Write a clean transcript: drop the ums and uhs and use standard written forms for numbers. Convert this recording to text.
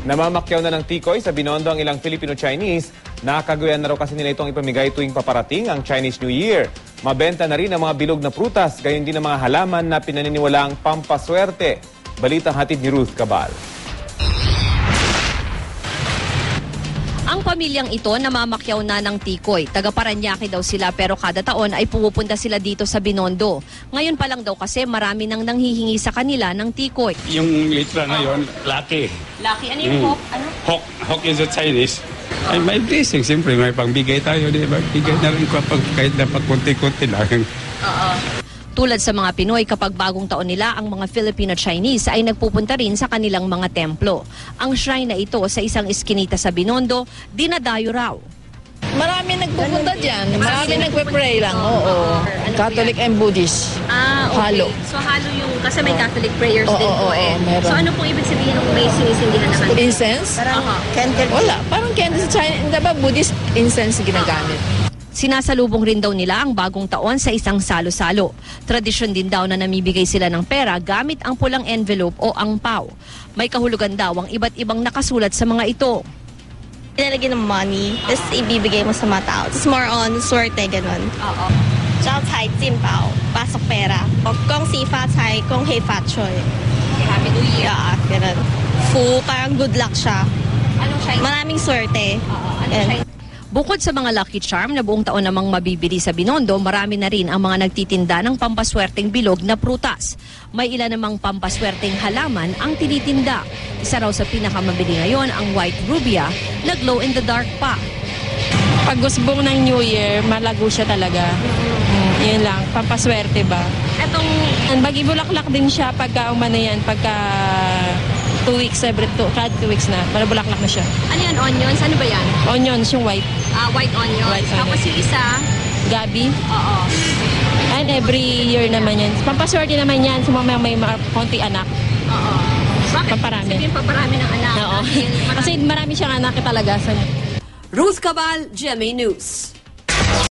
Namamakyaw na ng tikoy sa Binondo ang ilang Filipino-Chinese. Nakagawian na raw kasi nila itong ipamigay tuwing paparating ang Chinese New Year. Mabenta na rin ang mga bilog na prutas, gayon din ang mga halaman na pinaniniwalaang pampaswerte. Balitang hatid ni Ruth Cabal. Ang pamilyang ito namamakyaw na ng tikoy. Taga Paranaque daw sila pero kada taon ay pumupunta sila dito sa Binondo. Ngayon pa lang daw kasi marami nang nanghihingi sa kanila ng tikoy. Yung litra na yon, lucky. Lucky, ano yung hok? Ano? Hok is a Chinese. Ay, may blessing. Siyempre, may pangbigay tayo. Di ba? Bigay na rin ko kahit na pagkunti-kunti lang. Tulad sa mga Pinoy, kapag bagong taon nila, ang mga Filipino-Chinese ay nagpupunta rin sa kanilang mga templo. Ang shrine na ito sa isang iskinita sa Binondo, dinadayo raw. Marami nagpupunta dyan. Marami nagpe-pray lang. Oo. Catholic and Buddhist. Okay. Halo. So halo yung, kasi may Catholic prayers din po eh. Meron. So ano pong ibig sabihin ng may sinisindihan na kanila? Incense? Candle. Wala. Parang candle sa China. Diba Buddhist incense ginagamit? Sinasalubong rin daw nila ang bagong taon sa isang salo-salo. Tradisyon din daw na namibigay sila ng pera gamit ang pulang envelope o angpao. May kahulugan daw ang iba't ibang nakasulat sa mga ito. Ilalagay ng money, tapos ibibigay mo sa mga tao. It's more on swerte, ganun. Oo. Zhao cai jin bao, pasok pera. Gong si fa cai, gong hei fa choy. Happy New Year. Yeah, ganun. Fu, parang good luck siya. Anong Chinese? Maraming swerte. Anong Chinese? Bukod sa mga lucky charm na buong taon namang mabibili sa Binondo, marami na rin ang mga nagtitinda ng pampaswerteng bilog na prutas. May ilan namang pampaswerteng halaman ang tinitinda. Isa raw sa pinakamabili ngayon ang white rubia na glow in the dark pa. Pag gusbong ng New Year, malago siya talaga. Yun lang. Pampaswerte ba? Etong Bagi-bulaklak din siya pagka umano yan. Pagka 2 weeks, cada 2 weeks na. Malabulaklak na siya. ano yan, onions? Ano ba yan? Onions, yung white. White onions. White onion. Tapos yung isa, Gabi. oo. And every year naman yan. Pampaswerte naman yan sa mga may konti anak. Oo. Bakit? Pamparami. Sabihin pamparami ng anak. Oo. Dahil Kasi marami siyang anak talaga. Ruth Cabal, GMA News.